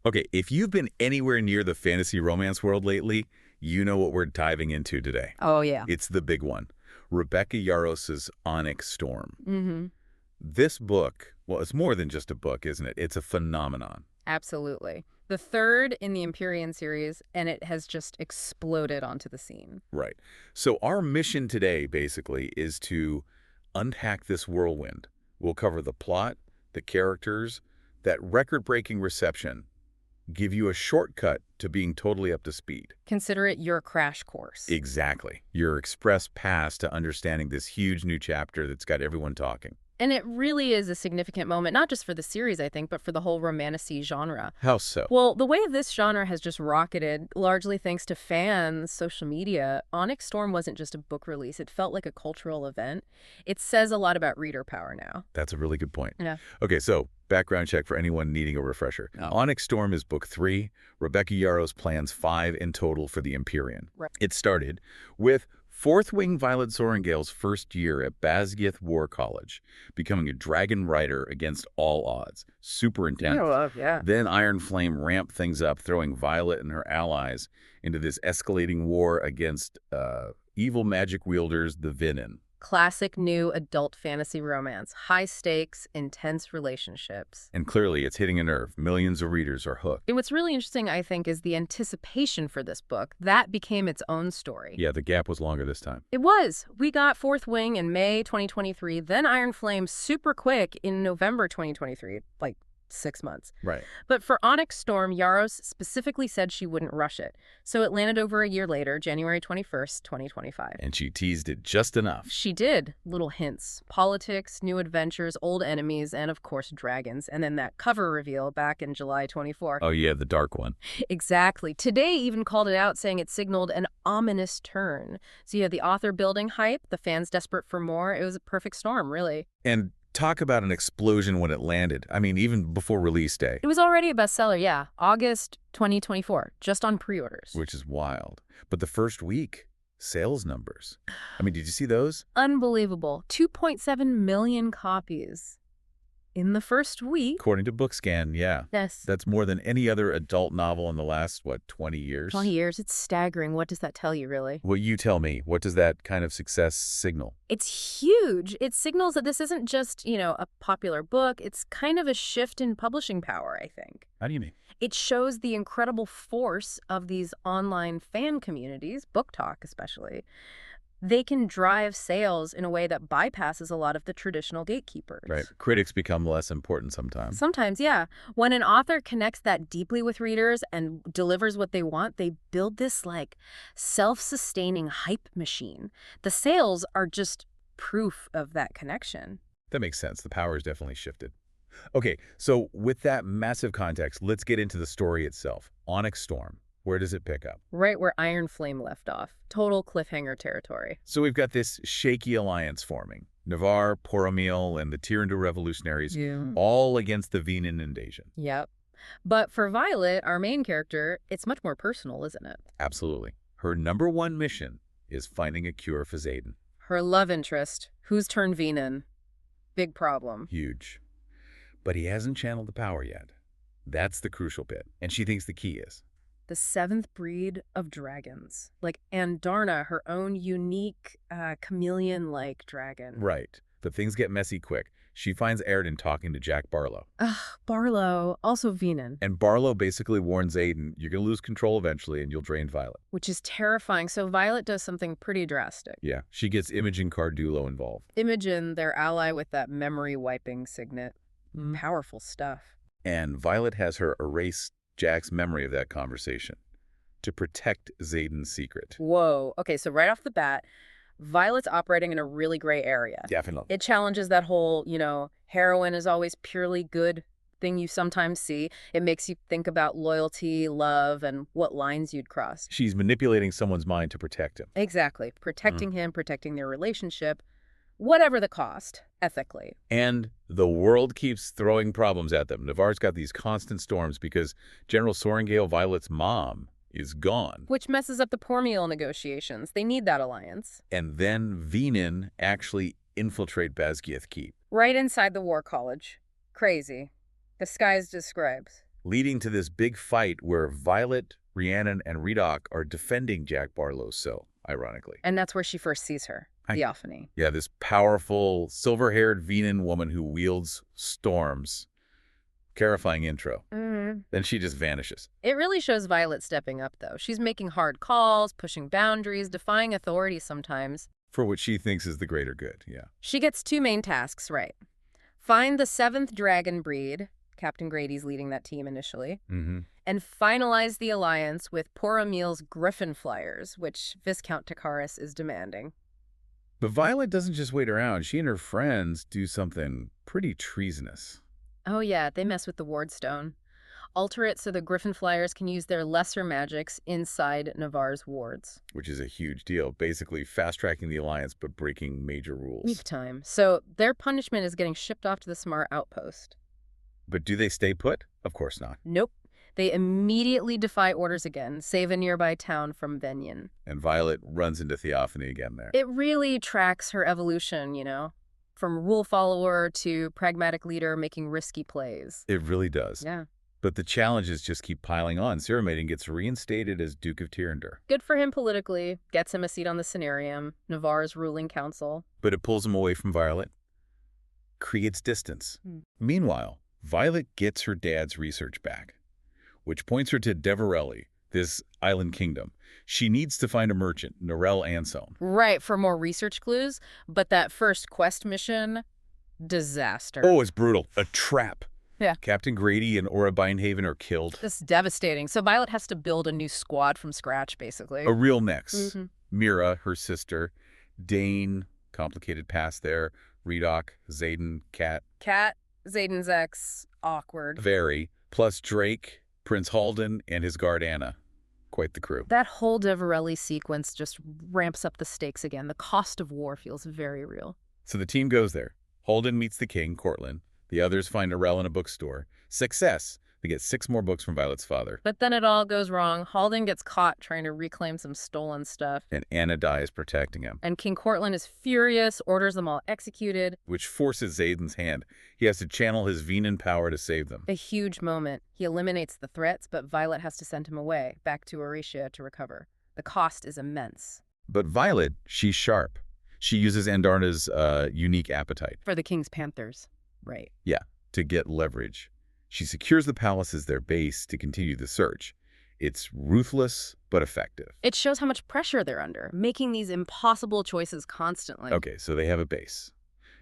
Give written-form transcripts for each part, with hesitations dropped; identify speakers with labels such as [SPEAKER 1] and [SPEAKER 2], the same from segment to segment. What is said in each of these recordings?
[SPEAKER 1] Okay, if you've been anywhere near the fantasy romance world lately, you know what we're diving into today.
[SPEAKER 2] Oh, yeah.
[SPEAKER 1] It's the big one. Rebecca Yarros's Onyx Storm.
[SPEAKER 2] Mm-hmm.
[SPEAKER 1] This book, well, it's more than just a book, isn't it? It's a phenomenon.
[SPEAKER 2] Absolutely. The third in the Empyrean series, and it has just exploded onto the scene.
[SPEAKER 1] Right. So our mission today, basically, is to unpack this whirlwind. We'll cover the plot, the characters, that record-breaking reception, give you a shortcut to being totally up to speed.
[SPEAKER 2] Consider it your crash course.
[SPEAKER 1] Exactly. Your express pass to understanding this huge new chapter that's got everyone talking.
[SPEAKER 2] And it really is a significant moment, not just for the series, I think, but for the whole romantasy genre.
[SPEAKER 1] How so?
[SPEAKER 2] Well, the way this genre has just rocketed, largely thanks to fans, social media, Onyx Storm wasn't just a book release. It felt like a cultural event. It says a lot about reader power now.
[SPEAKER 1] That's a really good point.
[SPEAKER 2] Yeah.
[SPEAKER 1] Okay, so background check for anyone needing a refresher.
[SPEAKER 2] Oh.
[SPEAKER 1] Onyx Storm is book 3. Rebecca Yarros plans 5 in total for the Empyrean.
[SPEAKER 2] Right.
[SPEAKER 1] It started with Fourth Wing Violet Sorrengail's first year at Basgiath War College, becoming a dragon rider against all odds. Super intense.
[SPEAKER 2] Yeah.
[SPEAKER 1] Then Iron Flame ramped things up, throwing Violet and her allies into this escalating war against evil magic wielders, the Vinin.
[SPEAKER 2] Classic new adult fantasy romance. High stakes, intense relationships.
[SPEAKER 1] And clearly, it's hitting a nerve. Millions of readers are hooked.
[SPEAKER 2] And what's really interesting, I think, is the anticipation for this book. That became its own story.
[SPEAKER 1] Yeah, the gap was longer this time.
[SPEAKER 2] It was. We got Fourth Wing in May 2023, then Iron Flame super quick in November 2023, like 6 months.
[SPEAKER 1] Right.
[SPEAKER 2] But for Onyx Storm, Yarros specifically said she wouldn't rush it. So it landed over a year later, January 21st, 2025.
[SPEAKER 1] And she teased it just enough.
[SPEAKER 2] She did. Little hints. Politics, new adventures, old enemies, and of course dragons. And then that cover reveal back in July 24.
[SPEAKER 1] Oh yeah, the dark one.
[SPEAKER 2] Exactly. Today even called it out, saying it signaled an ominous turn. So you had the author building hype, the fans desperate for more. It was a perfect storm, really.
[SPEAKER 1] And talk about an explosion when it landed. I mean, even before release day.
[SPEAKER 2] It was already a bestseller, yeah. August 2024, just on pre-orders.
[SPEAKER 1] Which is wild. But the first week, sales numbers. I mean, did you see those?
[SPEAKER 2] Unbelievable. 2.7 million copies in the first week.
[SPEAKER 1] According to BookScan, yeah.
[SPEAKER 2] Yes.
[SPEAKER 1] That's more than any other adult novel in the last, 20 years?
[SPEAKER 2] 20 years. It's staggering. What does that tell you, really?
[SPEAKER 1] Well, you tell me. What does that kind of success signal?
[SPEAKER 2] It's huge. It signals that this isn't just, a popular book. It's kind of a shift in publishing power, I think.
[SPEAKER 1] How do you mean?
[SPEAKER 2] It shows the incredible force of these online fan communities, Book Talk especially. They can drive sales in a way that bypasses a lot of the traditional gatekeepers.
[SPEAKER 1] Right. Critics become less important sometimes.
[SPEAKER 2] Sometimes, yeah. When an author connects that deeply with readers and delivers what they want, they build this, self-sustaining hype machine. The sales are just proof of that connection.
[SPEAKER 1] That makes sense. The power has definitely shifted. Okay, so with that massive context, let's get into the story itself. Onyx Storm. Where does it pick up?
[SPEAKER 2] Right where Iron Flame left off. Total cliffhanger territory.
[SPEAKER 1] So we've got this shaky alliance forming. Navarre, Poromil, and the Tirandú revolutionaries, all against the Vinin invasion.
[SPEAKER 2] Yep. But for Violet, our main character, it's much more personal, isn't it?
[SPEAKER 1] Absolutely. Her #1 mission is finding a cure for Xaden.
[SPEAKER 2] Her love interest, who's turned Vinin. Big problem.
[SPEAKER 1] Huge. But he hasn't channeled the power yet. That's the crucial bit. And she thinks the key is
[SPEAKER 2] the 7th breed of dragons. Like Andarna, her own unique chameleon-like dragon.
[SPEAKER 1] Right. But things get messy quick. She finds Aretian talking to Jack Barlow.
[SPEAKER 2] Barlow, also Vinin.
[SPEAKER 1] And Barlow basically warns Xaden, you're going to lose control eventually and you'll drain Violet.
[SPEAKER 2] Which is terrifying. So Violet does something pretty drastic.
[SPEAKER 1] Yeah, she gets Imogen Cardulo involved.
[SPEAKER 2] Imogen, their ally with that memory-wiping signet. Powerful stuff.
[SPEAKER 1] And Violet has her erase Jack's memory of that conversation to protect Xaden's secret.
[SPEAKER 2] Whoa. Okay, so right off the bat, Violet's operating in a really gray area.
[SPEAKER 1] Definitely.
[SPEAKER 2] It challenges that whole, heroine is always purely good thing you sometimes see. It makes you think about loyalty, love, and what lines you'd cross.
[SPEAKER 1] She's manipulating someone's mind to protect him.
[SPEAKER 2] Exactly. Protecting him, protecting their relationship, whatever the cost, ethically.
[SPEAKER 1] And the world keeps throwing problems at them. Navarre's got these constant storms because General Sorrengail, Violet's mom, is gone.
[SPEAKER 2] Which messes up the Poromil negotiations. They need that alliance.
[SPEAKER 1] And then Vinin actually infiltrate Basgiath Keep.
[SPEAKER 2] Right inside the War College. Crazy. Disguised as scribes.
[SPEAKER 1] leading to this big fight where Violet, Rhiannon, and Redoc are defending Jack Barlow's cell, ironically.
[SPEAKER 2] And that's where she first sees her, Theophany.
[SPEAKER 1] Yeah, this powerful, silver-haired Venan woman who wields storms. Terrifying intro. Then she just vanishes.
[SPEAKER 2] It really shows Violet stepping up, though. She's making hard calls, pushing boundaries, defying authority sometimes.
[SPEAKER 1] For what she thinks is the greater good, yeah.
[SPEAKER 2] She gets 2 main tasks, right? Find the 7th dragon breed. Captain Grady's leading that team initially. And finalize the alliance with poor Emil's Griffin Flyers, which Viscount Takaris is demanding.
[SPEAKER 1] But Violet doesn't just wait around. She and her friends do something pretty treasonous.
[SPEAKER 2] Oh yeah, they mess with the Wardstone. Alter it so the Griffin Flyers can use their lesser magics inside Navarre's wards.
[SPEAKER 1] Which is a huge deal. Basically fast-tracking the alliance but breaking major rules.
[SPEAKER 2] Big time. So their punishment is getting shipped off to the Smart Outpost.
[SPEAKER 1] But do they stay put? Of course not.
[SPEAKER 2] Nope. They immediately defy orders again, save a nearby town from Venyan.
[SPEAKER 1] And Violet runs into Theophany again there.
[SPEAKER 2] It really tracks her evolution, you know? From rule follower to pragmatic leader making risky plays.
[SPEAKER 1] It really does.
[SPEAKER 2] Yeah.
[SPEAKER 1] But the challenges just keep piling on. Ciramaiden gets reinstated as Duke of Tyrrendor.
[SPEAKER 2] Good for him politically. Gets him a seat on the Cenarium, Navarre's ruling council.
[SPEAKER 1] But it pulls him away from Violet. Creates distance. Meanwhile, Violet gets her dad's research back, which points her to Deverelli, this island kingdom. She needs to find a merchant, Narelle Ansone.
[SPEAKER 2] Right, for more research clues. But that first quest mission, disaster.
[SPEAKER 1] Oh, it's brutal. A trap.
[SPEAKER 2] Yeah.
[SPEAKER 1] Captain Grady and Ora Bindhaven are killed.
[SPEAKER 2] This is devastating. So Violet has to build a new squad from scratch, basically.
[SPEAKER 1] A real mix. Mira, her sister, Dane, complicated past there, Redoc, Xaden, Cat.
[SPEAKER 2] Cat, Xaden's ex, awkward.
[SPEAKER 1] Very. Plus Drake, Prince Halden, and his guard Anna. Quite the crew.
[SPEAKER 2] That whole Deverelli sequence just ramps up the stakes again. The cost of war feels very real.
[SPEAKER 1] So the team goes there. Halden meets the king, Cortland. The others find Narelle in a bookstore. Success! They get 6 more books from Violet's father.
[SPEAKER 2] But then it all goes wrong. Halden gets caught trying to reclaim some stolen stuff.
[SPEAKER 1] And Anna dies protecting him.
[SPEAKER 2] And King Cortland is furious, orders them all executed.
[SPEAKER 1] Which forces Xaden's hand. He has to channel his Venan power to save them.
[SPEAKER 2] A huge moment. He eliminates the threats, but Violet has to send him away, back to Aretian to recover. The cost is immense.
[SPEAKER 1] But Violet, she's sharp. She uses Andarna's unique appetite.
[SPEAKER 2] For the King's Panthers. Right.
[SPEAKER 1] Yeah, to get leverage. She secures the palace as their base to continue the search. It's ruthless, but effective.
[SPEAKER 2] It shows how much pressure they're under, making these impossible choices constantly.
[SPEAKER 1] Okay, so they have a base.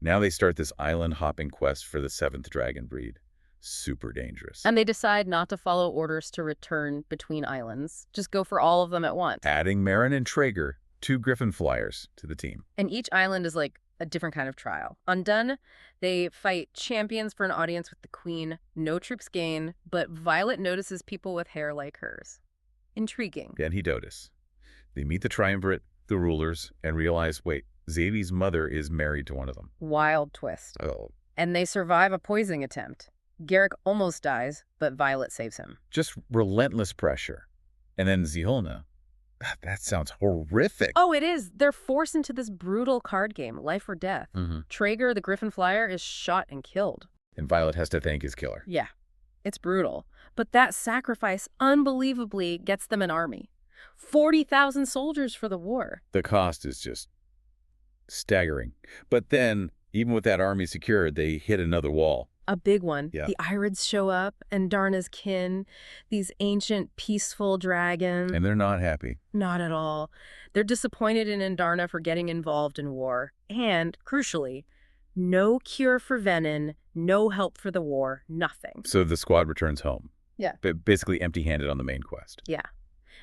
[SPEAKER 1] Now they start this island-hopping quest for the 7th dragon breed. Super dangerous.
[SPEAKER 2] And they decide not to follow orders to return between islands. Just go for all of them at once.
[SPEAKER 1] Adding Marin and Traeger, 2 Griffin Flyers, to the team.
[SPEAKER 2] And each island is like a different kind of trial. Undone, they fight champions for an audience with the queen. No troops gain, but Violet notices people with hair like hers. Intriguing.
[SPEAKER 1] And he dotes. They meet the triumvirate, the rulers, and realize, wait, Xavier's mother is married to one of them.
[SPEAKER 2] Wild twist.
[SPEAKER 1] Oh.
[SPEAKER 2] And they survive a poisoning attempt. Garrick almost dies, but Violet saves him.
[SPEAKER 1] Just relentless pressure. And then Xihona. That sounds horrific.
[SPEAKER 2] Oh, it is. They're forced into this brutal card game, life or death. Traeger, the Griffin Flyer, is shot and killed.
[SPEAKER 1] And Violet has to thank his killer.
[SPEAKER 2] Yeah, it's brutal. But that sacrifice unbelievably gets them an army. 40,000 soldiers for the war.
[SPEAKER 1] The cost is just staggering. But then, even with that army secured, they hit another wall.
[SPEAKER 2] A big one.
[SPEAKER 1] Yeah.
[SPEAKER 2] The Irids show up, and Darna's kin, these ancient, peaceful dragons.
[SPEAKER 1] And they're not happy.
[SPEAKER 2] Not at all. They're disappointed in Andarna for getting involved in war. And, crucially, no cure for Venin, no help for the war, nothing.
[SPEAKER 1] So the squad returns home.
[SPEAKER 2] Yeah.
[SPEAKER 1] But basically empty-handed on the main quest.
[SPEAKER 2] Yeah.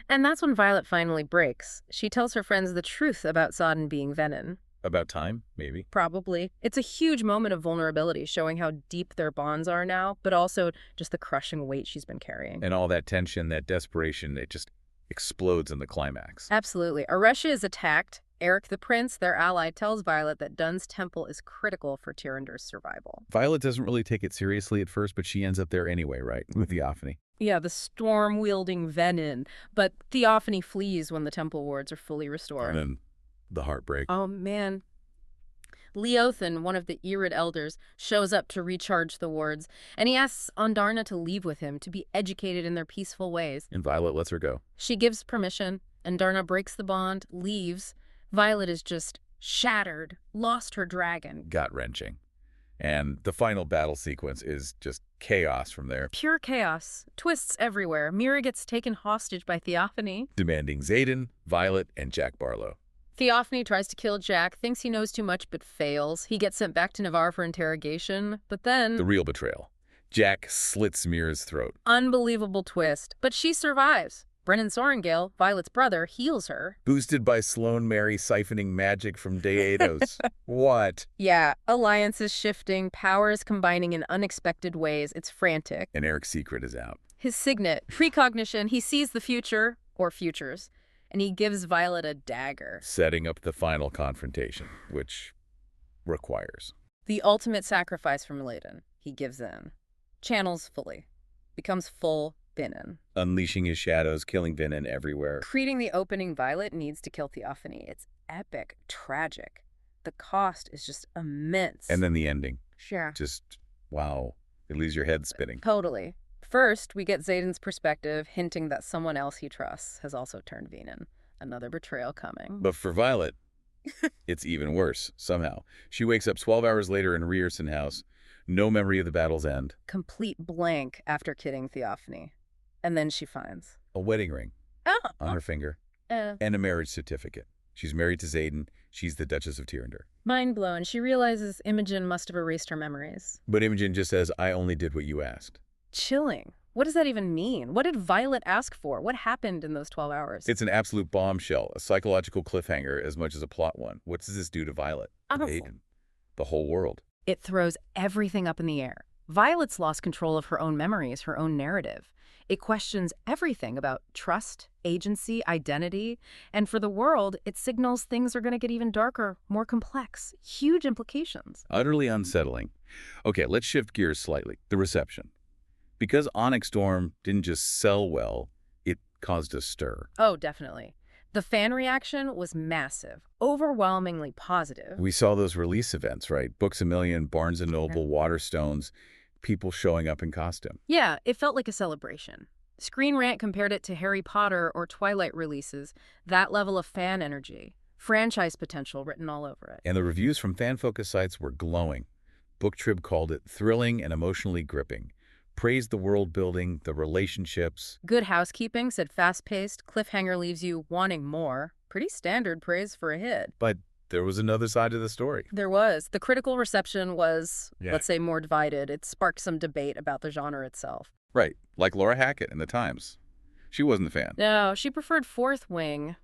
[SPEAKER 2] And that's when Violet finally breaks. She tells her friends the truth about Sodden being Venin.
[SPEAKER 1] About time, maybe.
[SPEAKER 2] Probably. It's a huge moment of vulnerability, showing how deep their bonds are now, but also just the crushing weight she's been carrying.
[SPEAKER 1] And all that tension, that desperation, it just explodes in the climax.
[SPEAKER 2] Absolutely. Aretian is attacked. Eric the Prince, their ally, tells Violet that Dun's temple is critical for Tyrrendor's survival.
[SPEAKER 1] Violet doesn't really take it seriously at first, but she ends up there anyway, right? With Theophany.
[SPEAKER 2] Yeah, the storm-wielding Venin. But Theophany flees when the temple wards are fully restored.
[SPEAKER 1] And then the heartbreak.
[SPEAKER 2] Oh, man. Leothan, one of the Irid elders, shows up to recharge the wards, and he asks Ondarna to leave with him to be educated in their peaceful ways.
[SPEAKER 1] And Violet lets her go.
[SPEAKER 2] She gives permission, and Ondarna breaks the bond, leaves. Violet is just shattered, lost her dragon.
[SPEAKER 1] Gut-wrenching. And the final battle sequence is just chaos from there.
[SPEAKER 2] Pure chaos. Twists everywhere. Mira gets taken hostage by Theophany,
[SPEAKER 1] demanding Xaden, Violet, and Jack Barlow.
[SPEAKER 2] Theophany tries to kill Jack, thinks he knows too much, but fails. He gets sent back to Navarre for interrogation, but then...
[SPEAKER 1] The real betrayal. Jack slits Mira's throat.
[SPEAKER 2] Unbelievable twist. But she survives. Brennan Sorrengail, Violet's brother, heals her.
[SPEAKER 1] Boosted by Sloane Mary siphoning magic from Deados. What?
[SPEAKER 2] Yeah, alliance is shifting, power is combining in unexpected ways. It's frantic.
[SPEAKER 1] And Eric's secret is out.
[SPEAKER 2] His signet, precognition, he sees the future, or futures, and he gives Violet a dagger.
[SPEAKER 1] Setting up the final confrontation, which requires
[SPEAKER 2] the ultimate sacrifice from Layden. He gives in. Channels fully. Becomes full Vinin.
[SPEAKER 1] unleashing his shadows, killing Vinin everywhere.
[SPEAKER 2] Creating the opening, Violet needs to kill Theophany. It's epic, tragic. The cost is just immense.
[SPEAKER 1] And then the ending.
[SPEAKER 2] Sure.
[SPEAKER 1] Just, wow. It leaves your head spinning.
[SPEAKER 2] Totally. First, we get Xaden's perspective, hinting that someone else he trusts has also turned Vinin. Another betrayal coming.
[SPEAKER 1] But for Violet, it's even worse, somehow. She wakes up 12 hours later in Rierson House. No memory of the battle's end.
[SPEAKER 2] Complete blank after kidding Theophany. And then she finds
[SPEAKER 1] A wedding ring on her finger. And a marriage certificate. She's married to Xaden. She's the Duchess of Tyrrendor.
[SPEAKER 2] Mind blown. She realizes Imogen must have erased her memories.
[SPEAKER 1] But Imogen just says, I only did what you asked.
[SPEAKER 2] Chilling. What does that even mean? What did Violet ask for? What happened in those 12 hours?
[SPEAKER 1] It's an absolute bombshell, a psychological cliffhanger as much as a plot one. What does this do to Violet? Xaden? The whole world.
[SPEAKER 2] It throws everything up in the air. Violet's lost control of her own memories, her own narrative. It questions everything about trust, agency, identity, and for the world, it signals things are going to get even darker, more complex, huge implications.
[SPEAKER 1] Utterly unsettling. Okay, let's shift gears slightly. The reception. Because Onyx Storm didn't just sell well, it caused a stir.
[SPEAKER 2] Oh, definitely. The fan reaction was massive, overwhelmingly positive.
[SPEAKER 1] We saw those release events, right? Books A Million, Barnes & Noble, Waterstones, people showing up in costume.
[SPEAKER 2] Yeah, it felt like a celebration. Screen Rant compared it to Harry Potter or Twilight releases, that level of fan energy, franchise potential written all over it.
[SPEAKER 1] And the reviews from fan-focused sites were glowing. BookTrib called it thrilling and emotionally gripping. Praised the world building, the relationships.
[SPEAKER 2] Good Housekeeping said fast-paced, cliffhanger leaves you wanting more. Pretty standard praise for a hit.
[SPEAKER 1] But there was another side to the story.
[SPEAKER 2] There was. The critical reception was, let's say, more divided. It sparked some debate about the genre itself.
[SPEAKER 1] Right, like Laura Hackett in The Times. She wasn't a fan.
[SPEAKER 2] No, she preferred Fourth Wing.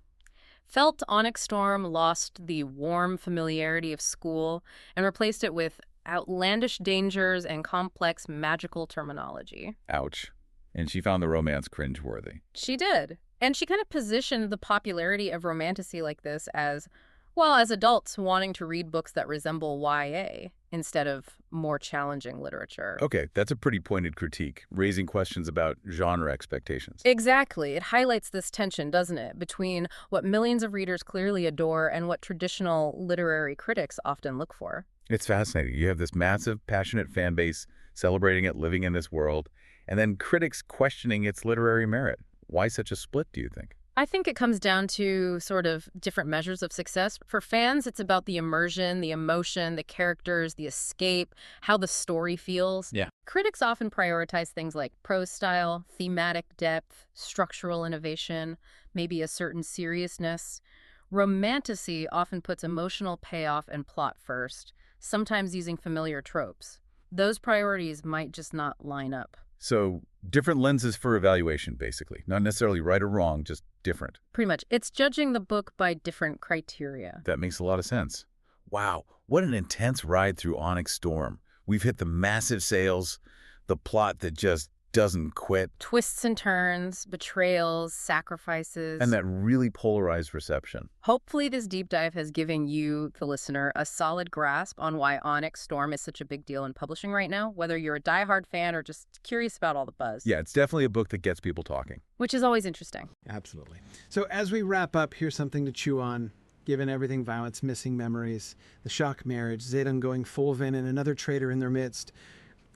[SPEAKER 2] Felt Onyx Storm lost the warm familiarity of school and replaced it with outlandish dangers and complex magical terminology.
[SPEAKER 1] Ouch. And she found the romance cringeworthy.
[SPEAKER 2] She did. And she kind of positioned the popularity of romantasy like this as, well, as adults wanting to read books that resemble YA instead of more challenging literature.
[SPEAKER 1] Okay, that's a pretty pointed critique, raising questions about genre expectations.
[SPEAKER 2] Exactly. It highlights this tension, doesn't it, between what millions of readers clearly adore and what traditional literary critics often look for.
[SPEAKER 1] It's fascinating. You have this massive, passionate fan base celebrating it, living in this world, and then critics questioning its literary merit. Why such a split, do you think?
[SPEAKER 2] I think it comes down to sort of different measures of success. For fans, it's about the immersion, the emotion, the characters, the escape, how the story feels.
[SPEAKER 1] Yeah.
[SPEAKER 2] Critics often prioritize things like prose style, thematic depth, structural innovation, maybe a certain seriousness. Romantasy often puts emotional payoff and plot first, sometimes using familiar tropes. Those priorities might just not line up.
[SPEAKER 1] So, different lenses for evaluation, basically. Not necessarily right or wrong, just different.
[SPEAKER 2] Pretty much. It's judging the book by different criteria.
[SPEAKER 1] That makes a lot of sense. Wow, what an intense ride through Onyx Storm. We've hit the massive sales, the plot that just doesn't quit.
[SPEAKER 2] Twists and turns, betrayals, sacrifices.
[SPEAKER 1] And that really polarized reception.
[SPEAKER 2] Hopefully this deep dive has given you, the listener, a solid grasp on why Onyx Storm is such a big deal in publishing right now, whether you're a diehard fan or just curious about all the buzz.
[SPEAKER 1] Yeah, it's definitely a book that gets people talking.
[SPEAKER 2] Which is always interesting.
[SPEAKER 3] Absolutely. So as we wrap up, here's something to chew on. Given everything Violet's missing memories, the shock marriage, Zedon going full Vin and another traitor in their midst,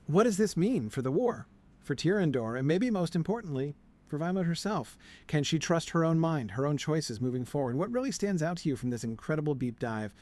[SPEAKER 3] what does this mean for the war? For Tyrandor, and maybe most importantly, for Violet herself? Can she trust her own mind, her own choices moving forward? What really stands out to you from this incredible deep dive?